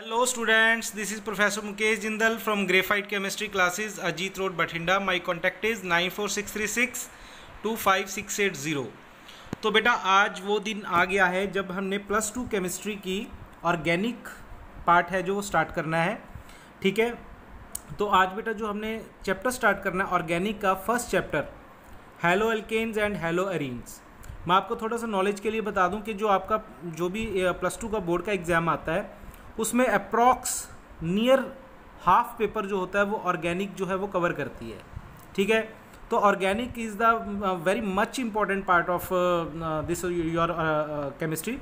Hello students, this is Professor Mukesh Jindal from Graphite Chemistry classes, Ajit Road, Bathinda. My contact is 9463625680। तो बेटा आज वो दिन आ गया है जब हमने +2 केमिस्ट्री की ऑर्गेनिक पार्ट है जो वो स्टार्ट करना है। ठीक है, तो आज बेटा जो हमने चैप्टर स्टार्ट करना है ऑर्गेनिक का first chapter haloalkanes and haloarenes. मैं आपको थोड़ा सा नॉलेज के लिए बता दूं कि जो आपका जो भी +2 का बोर्ड का एग्ज़ाम आता है उसमें अप्रॉक्स नियर हाफ पेपर जो होता है वो ऑर्गेनिक जो है वो कवर करती है। ठीक है, तो organic is the very much important part of this your chemistry.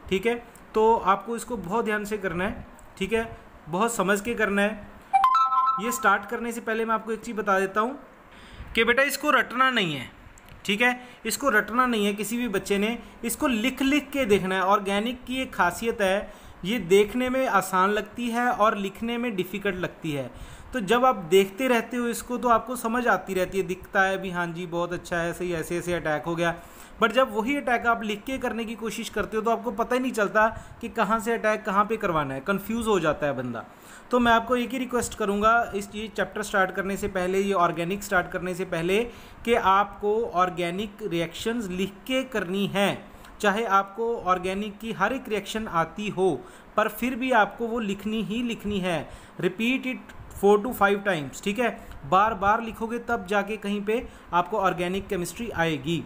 ठीक है, तो आपको इसको बहुत ध्यान से करना है। ठीक है, बहुत समझ के करना है। ये स्टार्ट करने से पहले मैं आपको एक चीज़ बता देता हूँ कि बेटा इसको रटना नहीं है। ठीक है, इसको रटना नहीं है किसी भी बच्चे ने, इसको लिख लिख के देखना है। ऑर्गेनिक की एक खासियत है, ये देखने में आसान लगती है और लिखने में डिफ़िकल्ट लगती है। तो जब आप देखते रहते हो इसको तो आपको समझ आती रहती है, दिखता है भी हाँ जी बहुत अच्छा है, सही ऐसे ऐसे अटैक हो गया। बट जब वही अटैक आप लिख के करने की कोशिश करते हो तो आपको पता ही नहीं चलता कि कहाँ से अटैक कहाँ पे करवाना है, कंफ्यूज हो जाता है बंदा। तो मैं आपको एक ही रिक्वेस्ट करूँगा इस ये चैप्टर स्टार्ट करने से पहले, ये ऑर्गेनिक स्टार्ट करने से पहले, कि आपको ऑर्गेनिक रिएक्शंस लिख के करनी है। चाहे आपको ऑर्गेनिक की हर एक रिएक्शन आती हो पर फिर भी आपको वो लिखनी ही लिखनी है। Repeat it 4 to 5 times. ठीक है, बार बार लिखोगे तब जाके कहीं पे आपको ऑर्गेनिक केमिस्ट्री आएगी।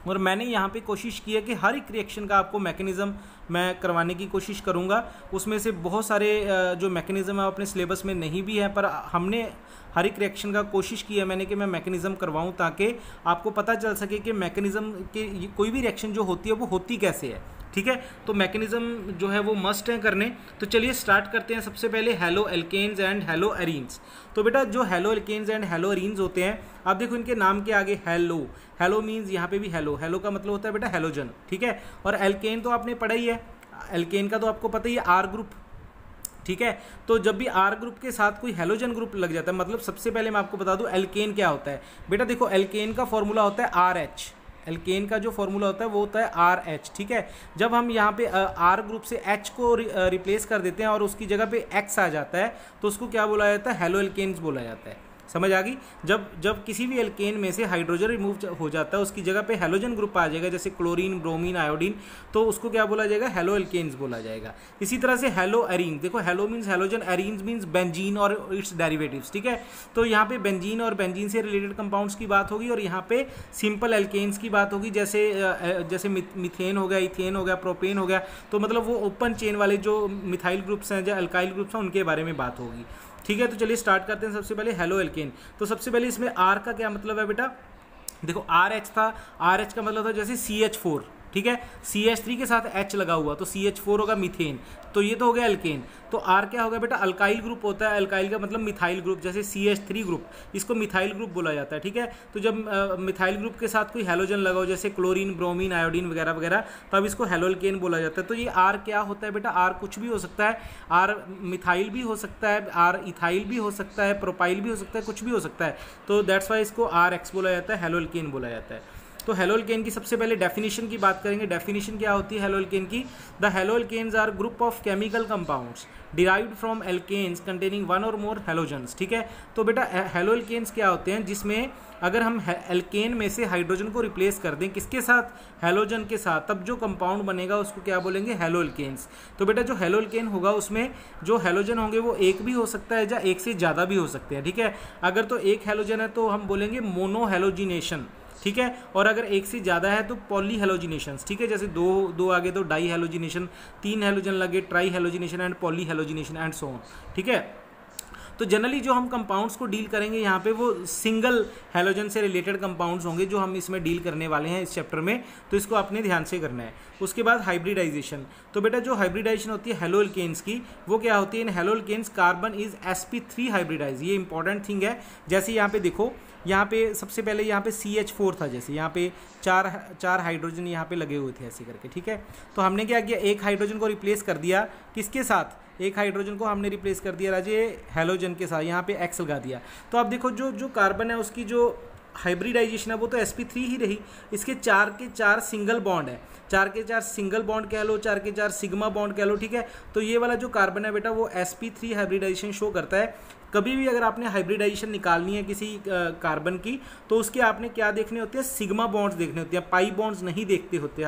और मैंने यहाँ पे कोशिश की है कि हर एक रिएक्शन का आपको मैकेनिज़्म मैं करवाने की कोशिश करूँगा। उसमें से बहुत सारे जो मैकेनिज़्म है अपने सिलेबस में नहीं भी है, पर हमने हर एक रिएक्शन का कोशिश की है मैंने कि मैं मैकेनिज़्म करवाऊँ ताकि आपको पता चल सके कि मैकेनिज़्म के कोई भी रिएक्शन जो होती है वो होती कैसे है। ठीक है, तो मैकेनिज़्म जो है वो मस्ट है करने। तो चलिए स्टार्ट करते हैं। सबसे पहले haloalkanes and haloarenes. तो बेटा जो haloalkanes and haloarenes होते हैं, आप देखो इनके नाम के आगे हैलो, हैलो मीन्स यहाँ पे भी हैलो, हैलो का मतलब होता है बेटा हैलोजन। ठीक है, और एल्केन तो आपने पढ़ा ही है, एल्केन का तो आपको पता ही है आर ग्रुप। ठीक है, तो जब भी आर ग्रुप के साथ कोई हैलोजन ग्रुप लग जाता है, मतलब सबसे पहले मैं आपको बता दूं एल्केन क्या होता है। बेटा देखो एल्केन का फॉर्मूला होता है RH। एल्केन का जो फॉर्मूला होता है वो होता है RH। ठीक है, जब हम यहाँ पे आर ग्रुप से H को रिप्लेस कर देते हैं और उसकी जगह पे X आ जाता है तो उसको क्या बोला जाता है, हैलो एल्केन्स बोला जाता है। समझ आ गई? जब किसी भी एल्केन में से हाइड्रोजन रिमूव हो जाता है उसकी जगह पे हैलोजन ग्रुप आ जाएगा, जैसे क्लोरीन, ब्रोमीन, आयोडीन, तो उसको क्या बोला जाएगा, हैलो एल्केन्स बोला जाएगा। इसी तरह से हैलो एरीन, देखो hello means halogen, arenes means benzene और इट्स डेरिवेटिव्स। ठीक है, तो यहाँ पे बेंजीन और बेंजीन से रिलेटेड कंपाउंड्स की बात होगी और यहाँ पे सिंपल एल्केन्स की बात होगी, जैसे मिथेन हो गया, इथेन हो गया, प्रोपेन हो गया। तो मतलब वो ओपन चेन वाले जो मिथाइल ग्रुप्स हैं, जो अल्काइल ग्रुप्स हैं, उनके बारे में बात होगी। ठीक है, तो चलिए स्टार्ट करते हैं। सबसे पहले हैलो एल्केन। तो सबसे पहले इसमें आर का क्या मतलब है बेटा, देखो RH था, RH का मतलब था जैसे CH4। ठीक है, CH3 के साथ H लगा हुआ तो CH4 होगा मिथेन, तो ये तो हो गया एल्केन। तो R क्या होगा बेटा, अल्काइल ग्रुप होता है, अल्काइल का मतलब मिथाइल ग्रुप, जैसे CH3 ग्रुप, इसको मिथाइल ग्रुप बोला जाता है। ठीक है, तो जब मिथाइल ग्रुप के साथ कोई हैलोजन लगा हो जैसे क्लोरीन, ब्रोमीन, आयोडीन वगैरह वगैरह, तब इसको हैलो एल्केन बोला जाता है। तो ये R क्या होता है बेटा, R कुछ भी हो सकता है, R मिथाइल भी हो सकता है, R इथाइल भी हो सकता है, प्रोपाइल भी हो सकता है, कुछ भी हो सकता है। तो दैट्स वाई इसको RX बोला जाता है, हैलो एल्केन बोला जाता है। तो हैलो एल्केन की सबसे पहले डेफिनेशन की बात करेंगे। डेफिनेशन क्या होती है हैलो एल्केन की, the haloalkanes are group of chemical compounds derived from alkanes containing one or more halogens. ठीक है, तो बेटा हैलो एल्केन्स क्या होते हैं, जिसमें अगर हम एल्केन में से हाइड्रोजन को रिप्लेस कर दें किसके साथ, हैलोजन के साथ, तब जो कंपाउंड बनेगा उसको क्या बोलेंगे, हैलो एल्केन्स। तो बेटा जो हैलो एल्केन होगा उसमें जो हैलोजन होंगे वो एक भी हो सकता है या एक से ज़्यादा भी हो सकते हैं। ठीक है, अगर तो एक हैलोजन है तो हम बोलेंगे मोनो हैलोजिनेशन। ठीक है, और अगर एक से ज़्यादा है तो पॉली हैलोजिनेशंस। ठीक है, जैसे दो आगे तो डाई हैलोजिनेशन, 3 हैलोजन लगे try halogenation and poly halogenation and so on. ठीक है, तो जनरली जो हम कंपाउंड्स को डील करेंगे यहाँ पे वो सिंगल हैलोजन से रिलेटेड कंपाउंड्स होंगे जो हम इसमें डील करने वाले हैं इस चैप्टर में, तो इसको अपने ध्यान से करना है। उसके बाद हाइब्रिडाइजेशन। तो बेटा जो हाइब्रिडाइजेशन होती है हैलो एल्केन्स की वो क्या होती है, in haloalkanes carbon is sp3 hybridize. ये इंपॉर्टेंट थिंग है। जैसे यहाँ पे देखो, यहाँ पे सबसे पहले यहाँ पे CH4 था, जैसे यहाँ पे चार हाइड्रोजन यहाँ पे लगे हुए थे ऐसे करके। ठीक है, तो हमने क्या किया, एक हाइड्रोजन को रिप्लेस कर दिया किसके साथ, एक हाइड्रोजन को हमने रिप्लेस कर दिया राजे हैलोजन के साथ, यहाँ पे X लगा दिया। तो अब देखो जो कार्बन है उसकी जो हाइब्रिडाइजेशन है वो तो sp3 ही रही। इसके 4 के 4 सिंगल बॉन्ड है, 4 के 4 सिंगल बॉन्ड कह लो, 4 के 4 सिग्मा बॉन्ड कह लो, ठीक है। तो ये वाला जो कार्बन है बेटा वो sp3 हाइब्रिडाइजेशन शो करता है। कभी भी अगर आपने हाइब्रिडाइजेशन निकालनी है किसी कार्बन की तो उसके आपने क्या देखने होते हैं, सिग्मा बॉन्ड्स देखने होते हैं, पाई बॉन्ड्स नहीं देखते होते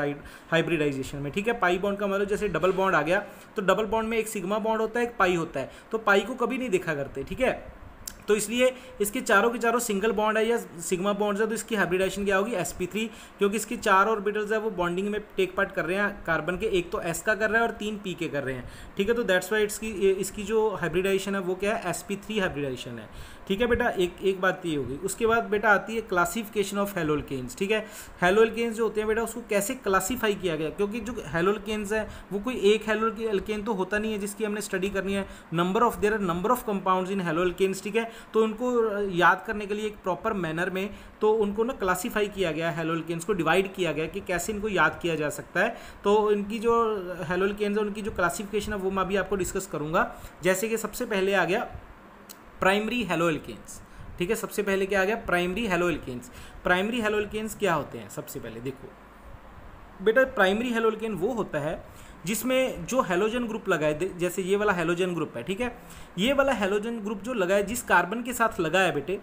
हाइब्रिडाइजेशन में, ठीक है। पाई बॉन्ड का मतलब जैसे डबल बॉन्ड आ गया तो डबल बॉन्ड में एक सिग्मा बॉन्ड होता है, एक पाई होता है, तो पाई को कभी नहीं देखा करते, ठीक है। तो इसलिए इसके चारों के चारों सिंगल बॉन्ड है या सिग्मा बॉन्ड्स है, तो इसकी हाइब्रिडाइजेशन क्या होगी, sp3, क्योंकि इसके 4 ऑर्बिटल्स है वो बॉन्डिंग में टेक पार्ट कर रहे हैं कार्बन के, एक तो s का कर रहा है और 3 p के कर रहे हैं, ठीक है। तो दैट्स वाई इसकी जो हाइब्रिडाइजेशन है वो क्या है, sp3 हाइब्रिडाइजेशन है, ठीक है बेटा। एक बात ये होगी। उसके बाद बेटा आती है क्लासिफिकेशन ऑफ हेलोल्केन्स, ठीक है। हेलोल्केन्स जो होते हैं बेटा उसको कैसे क्लासीफाई किया गया, क्योंकि जो हेलोल्केन्स है वो कोई एक हेलोल्केन तो होता नहीं है जिसकी हमने स्टडी करनी है, there are number of compounds in haloalkanes, ठीक है। तो उनको याद करने के लिए एक प्रॉपर मैनर में तो उनको ना क्लासीफाई किया गया, हेलोल्केन्स को डिवाइड किया गया कि कैसे इनको याद किया जा सकता है। तो इनकी जो हेलोल्केन्स है उनकी जो क्लासिफिकेशन है वो मैं अभी आपको डिस्कस करूंगा। जैसे कि सबसे पहले आ गया प्राइमरी हेलोल्केन्स, ठीक है। सबसे पहले क्या आ गया, प्राइमरी हेलोल्केन्स। प्राइमरी हेलोल्केन्स क्या होते हैं, सबसे पहले देखो बेटा, प्राइमरी हेलोल्केन वो होता है जिसमें जो हेलोजन ग्रुप लगा है, जैसे ये वाला हेलोजन ग्रुप है, ठीक है। ये वाला हेलोजन ग्रुप जो लगा है जिस कार्बन के साथ लगा है बेटे,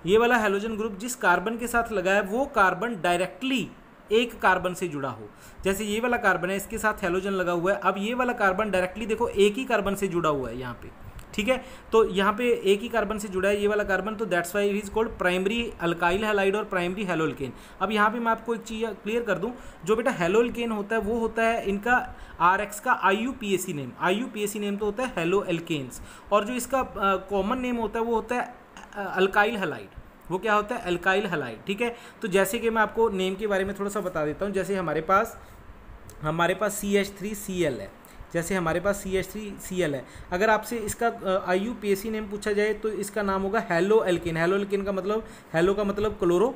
ये वाला हेलोजन ग्रुप जिस कार्बन के साथ लगा है वो कार्बन डायरेक्टली एक कार्बन से जुड़ा हो। जैसे ये वाला कार्बन है इसके साथ हेलोजन लगा हुआ है, अब ये वाला कार्बन डायरेक्टली देखो एक ही कार्बन से जुड़ा हुआ है यहाँ पे, ठीक है। तो यहाँ पे एक ही कार्बन से जुड़ा है ये वाला कार्बन, तो that's why it is called primary alkyl halide और प्राइमरी हेलोल्केन। अब यहाँ पे मैं आपको एक चीज़ क्लियर कर दूँ, जो बेटा हेलोल्केन होता है वो होता है इनका RX का IUPAC नेम, IUPAC नेम तो होता है हेलो एल्केन्स, और जो इसका कॉमन नेम होता है वो होता है अल्काइल हैलाइड, वो क्या होता है, अल्काइल हैलाइड, ठीक है। तो जैसे कि मैं आपको नेम के बारे में थोड़ा सा बता देता हूँ। जैसे हमारे पास CH3Cl है, जैसे हमारे पास CH3Cl है, अगर आपसे इसका IUPAC नेम पूछा जाए तो इसका नाम होगा हेलो एल्केन। हेलो एल्केन का मतलब, हेलो का मतलब क्लोरो,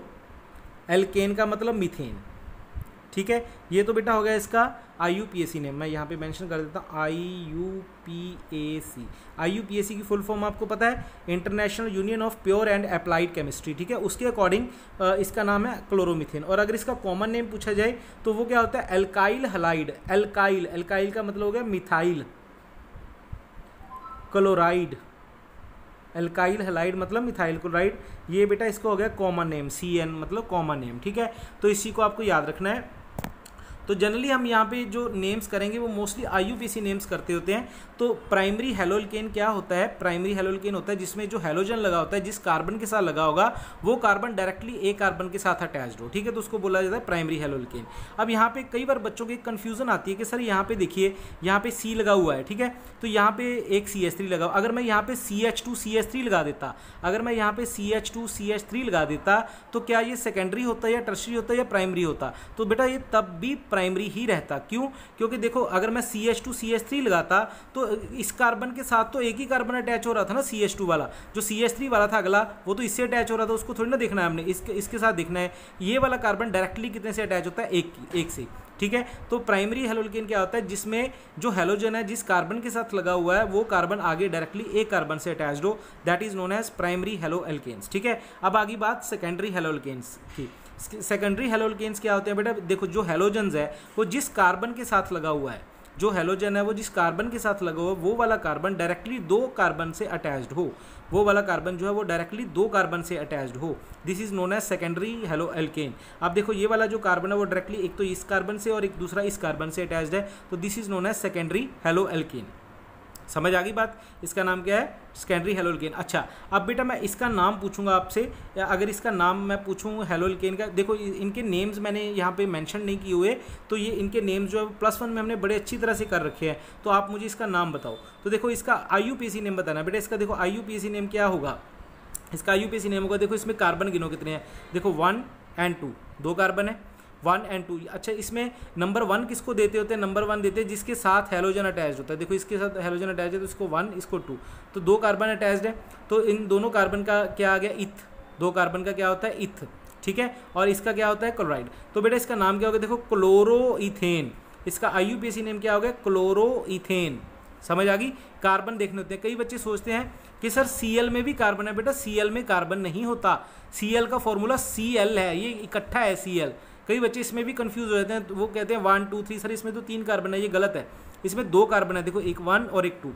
एल्केन का मतलब मीथेन, ठीक है। ये तो बेटा हो गया इसका IUPAC नेम, मैं यहाँ पे मेंशन कर देता हूँ IUPAC की फुल फॉर्म आपको पता है, international union of pure and applied chemistry, ठीक है। उसके अकॉर्डिंग इसका नाम है क्लोरोमीथेन। और अगर इसका कॉमन नेम पूछा जाए तो वो क्या होता है, एल्काइल हैलाइड। एल्काइल का मतलब हो गया मिथाइल क्लोराइड, एल्काइल हैलाइड मतलब मिथाइल क्लोराइड। ये बेटा इसको हो गया कॉमन नेम, CN मतलब कॉमन नेम, ठीक है। तो इसी को आपको याद रखना है। तो जनरली हम यहाँ पे जो नेम्स करेंगे वो मोस्टली IUPAC नेम्स करते होते हैं। तो प्राइमरी हेलोल्केन क्या होता है, प्राइमरी हेलोल्केन होता है जिसमें जो हेलोजन लगा होता है जिस कार्बन के साथ लगा होगा वो कार्बन डायरेक्टली एक कार्बन के साथ अटैच्ड हो, ठीक है। तो उसको बोला जाता है प्राइमरी हेलोल्केन। अब यहाँ पे कई बार बच्चों की कन्फ्यूजन आती है कि सर यहाँ पे देखिए यहाँ पे C लगा हुआ है, ठीक है, तो यहाँ पे एक CH3 लगा, अगर मैं यहाँ पे CH2CH3 लगा देता, अगर मैं यहाँ पे CH2CH3 लगा देता तो क्या ये सेकेंडरी होता या टर्शरी होता या प्राइमरी होता, तो बेटा ये तब भी प्राइमरी ही रहता। क्यों, क्योंकि देखो अगर मैं CH2CH3 लगाता तो इस कार्बन के साथ तो एक ही कार्बन अटैच हो रहा था ना, CH2 वाला, जो CH3 वाला था अगला वो तो इससे अटैच हो रहा था, उसको थोड़ी ना देखना है हमने, इसके साथ देखना है ये वाला कार्बन डायरेक्टली कितने से अटैच होता है, एक से, ठीक है। तो प्राइमरी हेलोल्केन क्या होता है, जिसमें जो हेलोजन है जिस कार्बन के साथ लगा हुआ है वो कार्बन आगे डायरेक्टली एक कार्बन से अटैच्ड हो, that is known as primary haloalkanes, ठीक है। अब आगे बात सेकेंडरी हेलोल्केन्स की। सेकेंडरी हेलोल्केन्स क्या होते हैं बेटा, देखो जो हेलोजन्स है वो जिस कार्बन के साथ लगा हुआ है, जो हेलोजन है वो जिस कार्बन के साथ लगा हुआ है वो वाला कार्बन डायरेक्टली दो कार्बन से अटैच्ड हो, वो वाला कार्बन जो है वो डायरेक्टली दो कार्बन से अटैच्ड हो, this is known as secondary haloalkane. अब देखो ये वाला जो कार्बन है वो डायरेक्टली एक तो इस कार्बन से और एक दूसरा इस कार्बन से अटैच्ड है, तो this is known as secondary haloalkane. समझ आ गई बात, इसका नाम क्या है, सेकेंडरी हेलोल्केन। अच्छा अब बेटा मैं इसका नाम पूछूंगा आपसे, अगर इसका नाम मैं पूछूँ हेलोल्केन का, देखो इनके नेम्स मैंने यहाँ पे मेंशन नहीं किए हुए, तो ये इनके नेम्स जो है +1 में हमने बड़े अच्छी तरह से कर रखे हैं, तो आप मुझे इसका नाम बताओ। तो देखो इसका IUPAC नेम बताना बेटा, इसका देखो IUPAC नेम क्या होगा, इसका IUPAC नेम होगा, देखो इसमें कार्बन गिनो कितने हैं, देखो 1 और 2, दो कार्बन है 1 और 2। अच्छा इसमें नंबर 1 किसको देते होते हैं, नंबर 1 देते हैं जिसके साथ हेलोजन अटैच्ड होता है, देखो इसके साथ हेलोजन अटैच है तो इसको 1 इसको 2, तो दो कार्बन अटैच्ड है, तो इन दोनों कार्बन का क्या आ गया, इथ, दो कार्बन का क्या होता है, इथ, ठीक है। और इसका क्या होता है, क्लोराइड। तो बेटा इसका नाम क्या होगा, देखो क्लोरोइथेन, इसका IUPAC नेम क्या होगा, क्लोरोइथेन, समझ आ गई। कार्बन देखने होते हैं। कई बच्चे सोचते हैं कि सर Cl में भी कार्बन है। बेटा Cl में कार्बन नहीं होता, Cl का फॉर्मूला Cl है, ये इकट्ठा है Cl। कई बच्चे इसमें भी कंफ्यूज हो जाते हैं, तो वो कहते हैं 1 2 3 सर इसमें तो 3 कार्बन है, ये गलत है, इसमें 2 कार्बन है, देखो एक 1 और एक 2,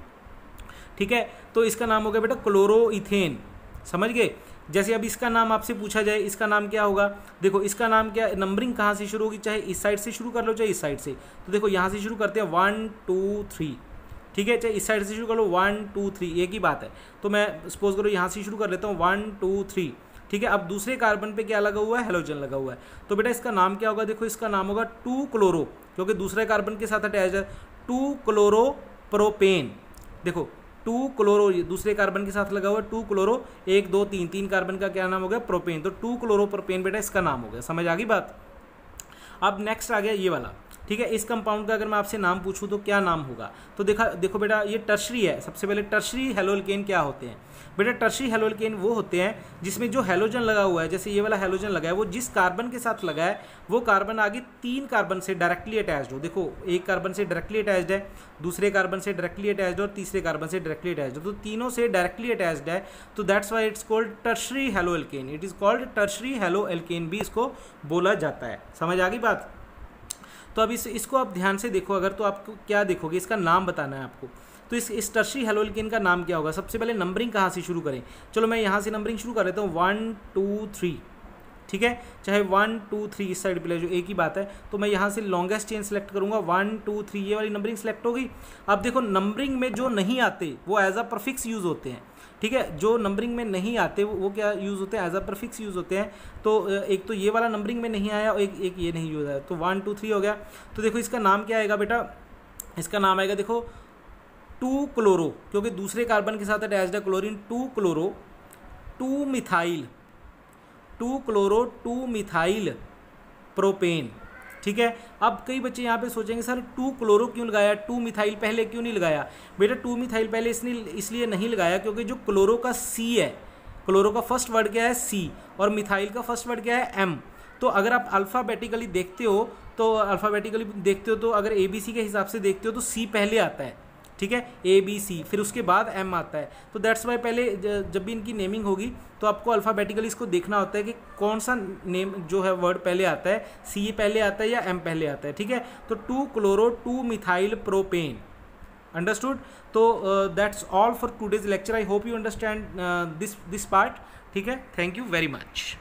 ठीक है। तो इसका नाम हो गया बेटा क्लोरोइथेन, समझ गए। जैसे अब इसका नाम आपसे पूछा जाए, इसका नाम क्या होगा, देखो इसका नाम क्या, नंबरिंग कहाँ से शुरू होगी, चाहे इस साइड से शुरू कर लो चाहे इस साइड से। तो देखो यहाँ से शुरू करते हैं 1 2 3, ठीक है, चाहे इस साइड से शुरू कर लो 1 2 3, एक ही बात है। तो मैं सपोज करो यहाँ से शुरू कर लेता हूँ 1 2 3, ठीक है। अब दूसरे कार्बन पे क्या लगा हुआ है, हेलोजन लगा हुआ है। तो बेटा इसका नाम क्या होगा, देखो इसका नाम होगा 2 क्लोरो, क्योंकि दूसरे कार्बन के साथ अटैच है, 2 क्लोरो प्रोपेन। देखो 2 क्लोरो दूसरे कार्बन के साथ लगा हुआ है, 2 क्लोरो 1 2 3, 3 कार्बन का क्या नाम हो गया, प्रोपेन। तो 2 क्लोरो प्रोपेन बेटा इसका नाम हो गया, समझ आ गई बात। अब नेक्स्ट आ गया ये वाला, ठीक है। इस कंपाउंड का अगर मैं आपसे नाम पूछूं तो क्या नाम होगा, तो देखो बेटा ये टर्शरी है। सबसे पहले टर्शरी हेलोल्केन क्या होते हैं बेटा, टर्शरी हेलोल्केन वो होते हैं जिसमें जो हेलोजन लगा हुआ है, जैसे ये वाला हेलोजन लगा है, वो जिस कार्बन के साथ लगा है वो कार्बन आगे 3 कार्बन से डायरेक्टली अटैच्ड हो। देखो एक कार्बन से डायरेक्टली अटैच्ड है, दूसरे कार्बन से डायरेक्टली अटैच्ड है और तीसरे कार्बन से डायरेक्टली अटैच्ड है, तो तीनों से डायरेक्टली अटैच्ड है, तो that's why it's called tertiary haloalkane. It is called tertiary haloalkane भी इसको बोला जाता है, समझ आ गई बात। तो अब इसको आप ध्यान से देखो अगर, तो आपको क्या देखोगे, इसका नाम बताना है आपको। तो इस टर्शरी हेलोल्केन का नाम क्या होगा, सबसे पहले नंबरिंग कहाँ से शुरू करें, चलो मैं यहाँ से नंबरिंग शुरू कर लेता हूँ 1 2 3, ठीक है, चाहे 1 2 3 इस साइड पे ले जो एक ही बात है। तो मैं यहाँ से लॉन्गेस्ट चेन सेलेक्ट करूँगा 1 2 3, ये वाली नंबरिंग सेलेक्ट हो गई। अब देखो नंबरिंग में जो नहीं आते वो एज अ प्रीफिक्स यूज़ होते हैं, ठीक है, जो नंबरिंग में नहीं आते वो क्या यूज़ होते हैं, एज अ प्रीफिक्स यूज़ होते हैं। तो एक तो ये वाला नंबरिंग में नहीं आया और एक ये नहीं यूज़ आया, तो 1 2 3 हो गया। तो देखो इसका नाम क्या आएगा बेटा, इसका नाम आएगा देखो 2 क्लोरो, क्योंकि दूसरे कार्बन के साथ अटैच्ड है chlorine, 2 chloro 2 methyl, 2 chloro 2 methyl propane, ठीक है। अब कई बच्चे यहाँ पे सोचेंगे सर 2 क्लोरो क्यों लगाया, 2 मिथाइल पहले क्यों नहीं लगाया। बेटा 2 मिथाइल पहले इसलिए नहीं लगाया क्योंकि जो क्लोरो का C है, क्लोरो का फर्स्ट वर्ड क्या है C, और मिथाइल का फर्स्ट वर्ड क्या है M। तो अगर आप अल्फ़ाबेटिकली देखते हो तो अगर ABC के हिसाब से देखते हो तो C पहले आता है, ठीक है, ABC, फिर उसके बाद M आता है। तो दैट्स वाई पहले जब भी इनकी नेमिंग होगी तो आपको अल्फ़ाबेटिकली इसको देखना होता है कि कौन सा नेम जो है वर्ड पहले आता है, C पहले आता है या M पहले आता है, ठीक है। तो 2 क्लोरो 2 मिथाइल प्रोपेन, अंडरस्टूड। तो that's all for today's lecture. I hope you understand this part, ठीक है। Thank you very much.